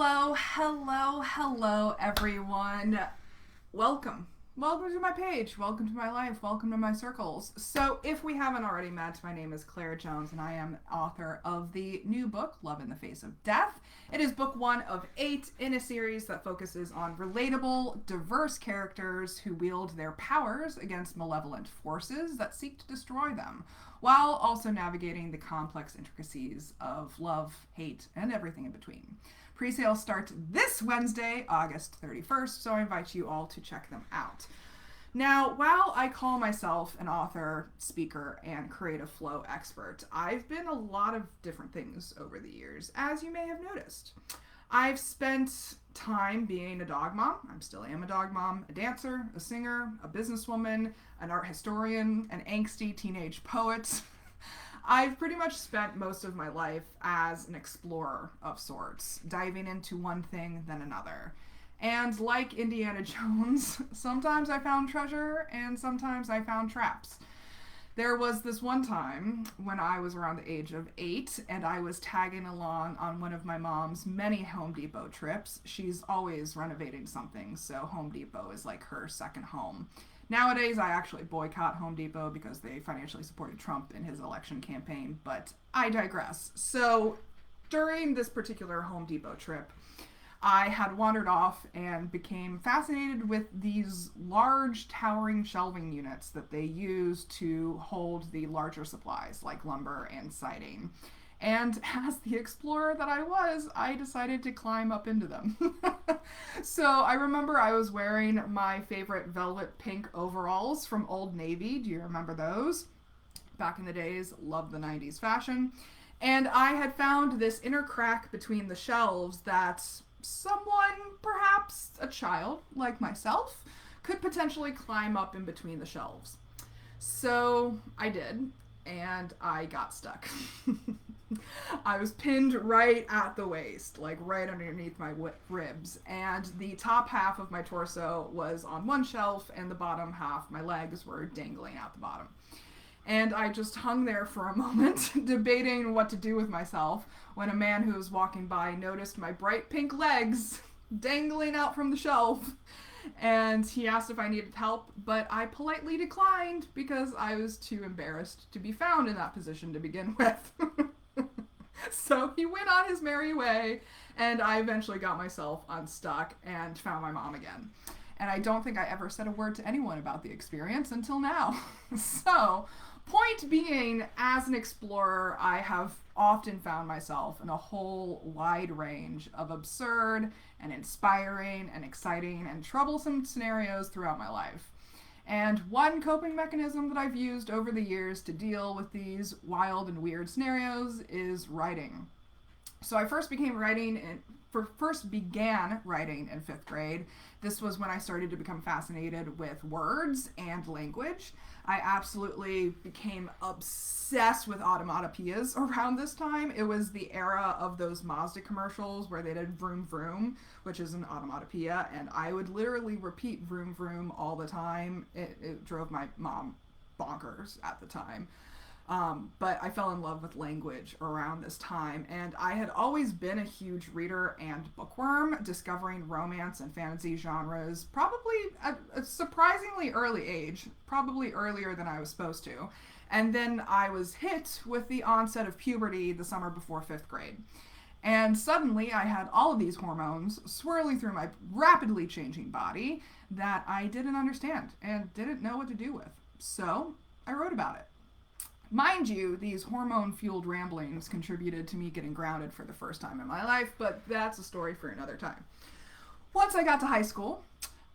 Hello, everyone. Welcome. Welcome to my page. Welcome to my life. Welcome to my circles. So, if we haven't already met, my name is Claire Jones, and I am author of the new book, Love in the Face of Death. It is book 1 of 8 in a series that focuses on relatable, diverse characters who wield their powers against malevolent forces that seek to destroy them, while also navigating the complex intricacies of love, hate, and everything in between. Pre-sales start this Wednesday, August 31st, so I invite you all to check them out. Now, while I call myself an author, speaker, and creative flow expert, I've been a lot of different things over the years, as you may have noticed. I've spent time being a dog mom. I still am a dog mom, a dancer, a singer, a businesswoman, an art historian, an angsty teenage poet. I've pretty much spent most of my life as an explorer of sorts, diving into one thing then another. And like Indiana Jones, sometimes I found treasure and sometimes I found traps. There was this one time when I was around the age of 8 and I was tagging along on one of my mom's many Home Depot trips. She's always renovating something, so Home Depot is like her second home. Nowadays, I actually boycott Home Depot because they financially supported Trump in his election campaign, but I digress. So, during this particular Home Depot trip, I had wandered off and became fascinated with these large, towering shelving units that they use to hold the larger supplies, like lumber and siding. And as the explorer that I was, I decided to climb up into them. So I remember I was wearing my favorite velvet pink overalls from Old Navy. Do you remember those? Back in the days, loved the 90s fashion. And I had found this inner crack between the shelves that someone, perhaps a child like myself, could potentially climb up in between the shelves. So I did, and I got stuck. I was pinned right at the waist, like right underneath my ribs, and the top half of my torso was on one shelf, and the bottom half, my legs, were dangling out the bottom. And I just hung there for a moment, debating what to do with myself, when a man who was walking by noticed my bright pink legs dangling out from the shelf, and he asked if I needed help, but I politely declined because I was too embarrassed to be found in that position to begin with. So he went on his merry way, and I eventually got myself unstuck and found my mom again. And I don't think I ever said a word to anyone about the experience until now. So, point being, as an explorer, I have often found myself in a whole wide range of absurd and inspiring and exciting and troublesome scenarios throughout my life. And one coping mechanism that I've used over the years to deal with these wild and weird scenarios is writing. So I first began writing in 5th grade. This was when I started to become fascinated with words and language. I absolutely became obsessed with automatopoeias around this time. It was the era of those Mazda commercials where they did vroom vroom, which is an automatopoeia, and I would literally repeat vroom vroom all the time. It drove my mom bonkers at the time. But I fell in love with language around this time, and I had always been a huge reader and bookworm, discovering romance and fantasy genres probably at a surprisingly early age, probably earlier than I was supposed to. And then I was hit with the onset of puberty the summer before 5th grade. And suddenly I had all of these hormones swirling through my rapidly changing body that I didn't understand and didn't know what to do with. So I wrote about it. Mind you, these hormone-fueled ramblings contributed to me getting grounded for the first time in my life, but that's a story for another time. Once I got to high school,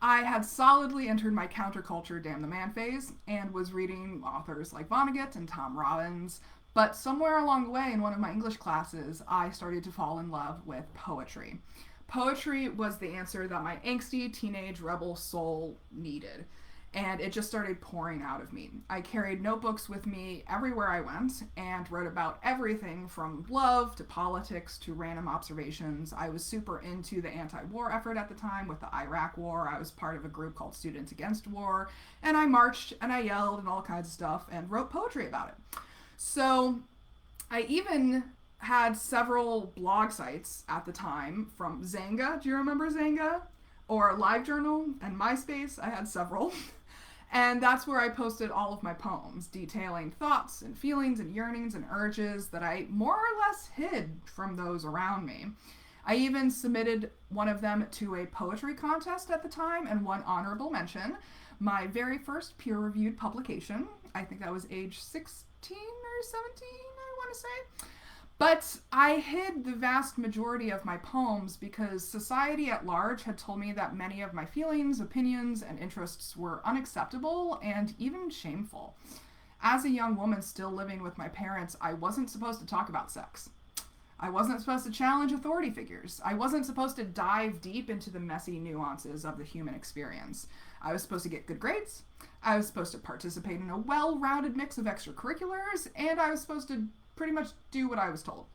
I had solidly entered my counterculture damn the man phase and was reading authors like Vonnegut and Tom Robbins, but somewhere along the way in one of my English classes, I started to fall in love with poetry. Poetry was the answer that my angsty teenage rebel soul needed. And it just started pouring out of me. I carried notebooks with me everywhere I went and wrote about everything from love to politics to random observations. I was super into the anti-war effort at the time with the Iraq War. I was part of a group called Students Against War, and I marched and I yelled and all kinds of stuff and wrote poetry about it. So I even had several blog sites at the time, from Zanga. Do you remember Zanga? Or LiveJournal and MySpace. I had several. And that's where I posted all of my poems, detailing thoughts and feelings and yearnings and urges that I more or less hid from those around me. I even submitted one of them to a poetry contest at the time and won honorable mention. My very first peer-reviewed publication, I think that was age 16 or 17, I want to say. But I hid the vast majority of my poems because society at large had told me that many of my feelings, opinions, and interests were unacceptable and even shameful. As a young woman still living with my parents, I wasn't supposed to talk about sex. I wasn't supposed to challenge authority figures. I wasn't supposed to dive deep into the messy nuances of the human experience. I was supposed to get good grades. I was supposed to participate in a well-rounded mix of extracurriculars, and I was supposed to pretty much do what I was told.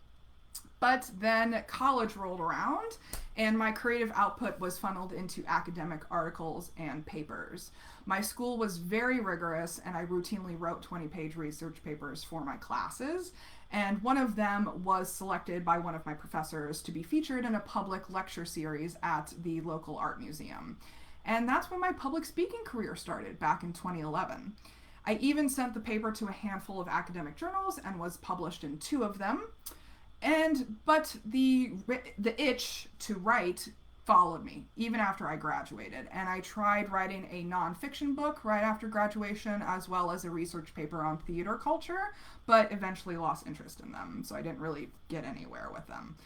But then college rolled around, and my creative output was funneled into academic articles and papers. My school was very rigorous, and I routinely wrote 20-page research papers for my classes, and one of them was selected by one of my professors to be featured in a public lecture series at the local art museum. And that's when my public speaking career started, back in 2011. I even sent the paper to a handful of academic journals and was published in 2 of them. But the itch to write followed me even after I graduated. And I tried writing a nonfiction book right after graduation, as well as a research paper on theater culture, but eventually lost interest in them. So I didn't really get anywhere with them.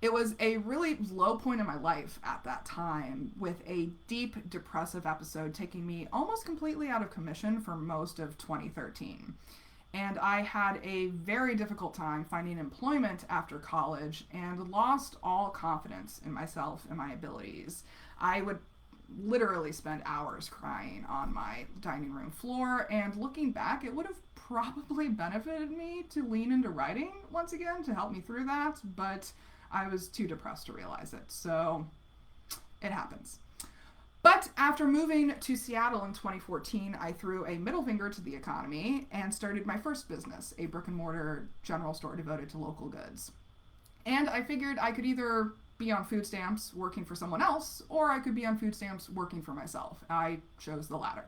It was a really low point in my life at that time, with a deep depressive episode taking me almost completely out of commission for most of 2013. And I had a very difficult time finding employment after college and lost all confidence in myself and my abilities. I would literally spend hours crying on my dining room floor, and looking back, it would have probably benefited me to lean into writing once again to help me through that, but I was too depressed to realize it, so it happens. But after moving to Seattle in 2014, I threw a middle finger to the economy and started my first business, a brick and mortar general store devoted to local goods. And I figured I could either be on food stamps working for someone else, or I could be on food stamps working for myself. I chose the latter.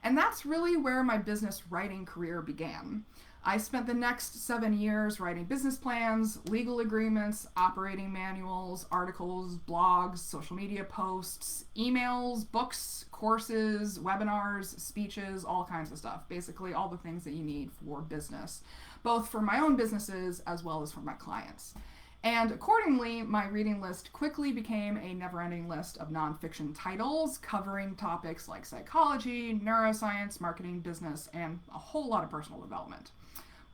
And that's really where my business writing career began. I spent the next 7 years writing business plans, legal agreements, operating manuals, articles, blogs, social media posts, emails, books, courses, webinars, speeches, all kinds of stuff. Basically all the things that you need for business, both for my own businesses as well as for my clients. And accordingly, my reading list quickly became a never-ending list of nonfiction titles covering topics like psychology, neuroscience, marketing, business, and a whole lot of personal development.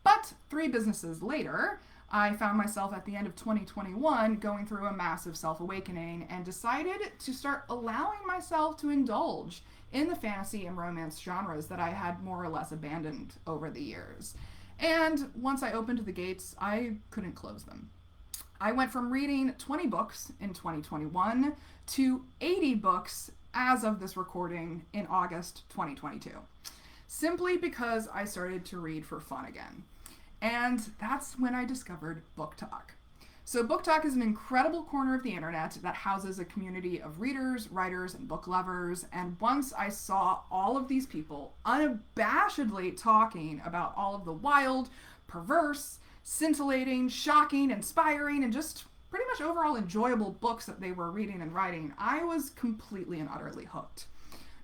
But 3 businesses later, I found myself at the end of 2021 going through a massive self-awakening and decided to start allowing myself to indulge in the fantasy and romance genres that I had more or less abandoned over the years. And once I opened the gates, I couldn't close them. I went from reading 20 books in 2021 to 80 books as of this recording in August 2022, simply because I started to read for fun again. And that's when I discovered Book Talk. So Book Talk is an incredible corner of the internet that houses a community of readers, writers, and book lovers. And once I saw all of these people unabashedly talking about all of the wild, perverse, scintillating, shocking, inspiring, and just pretty much overall enjoyable books that they were reading and writing, I was completely and utterly hooked.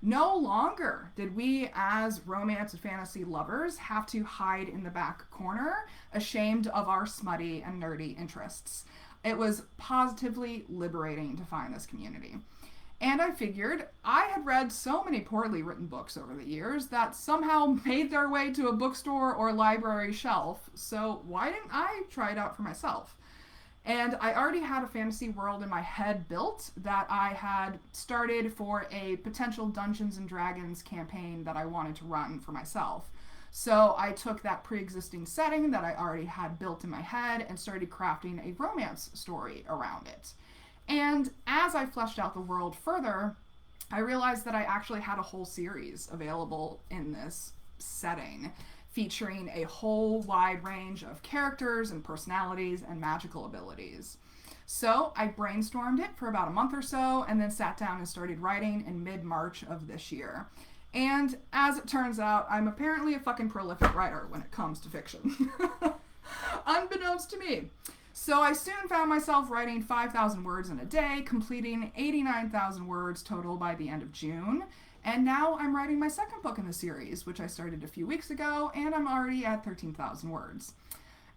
No longer did we, as romance and fantasy lovers, have to hide in the back corner, ashamed of our smutty and nerdy interests. It was positively liberating to find this community. And I figured I had read so many poorly written books over the years that somehow made their way to a bookstore or library shelf, so why didn't I try it out for myself? And I already had a fantasy world in my head built that I had started for a potential Dungeons and Dragons campaign that I wanted to run for myself. So I took that pre-existing setting that I already had built in my head and started crafting a romance story around it. And as I fleshed out the world further, I realized that I actually had a whole series available in this setting. featuring a whole wide range of characters and personalities and magical abilities. So I brainstormed it for about a month or so and then sat down and started writing in mid-March of this year. And as it turns out, I'm apparently a fucking prolific writer when it comes to fiction. Unbeknownst to me. So I soon found myself writing 5,000 words in a day, completing 89,000 words total by the end of June. And now I'm writing my second book in the series, which I started a few weeks ago, and I'm already at 13,000 words.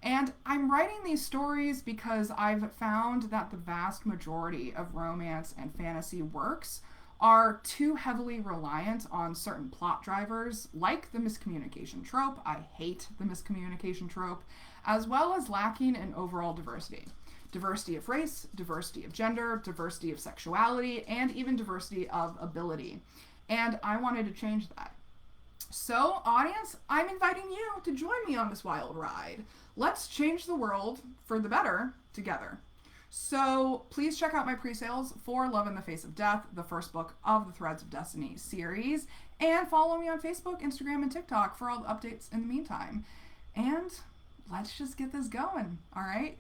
And I'm writing these stories because I've found that the vast majority of romance and fantasy works are too heavily reliant on certain plot drivers, like the miscommunication trope. I hate the miscommunication trope, as well as lacking in overall diversity. Diversity of race, diversity of gender, diversity of sexuality, and even diversity of ability. And I wanted to change that. So, audience, I'm inviting you to join me on this wild ride. Let's change the world for the better together. So please check out my pre-sales for Love in the Face of Death, the first book of the Threads of Destiny series, and follow me on Facebook, Instagram, and TikTok for all the updates in the meantime. And let's just get this going, all right?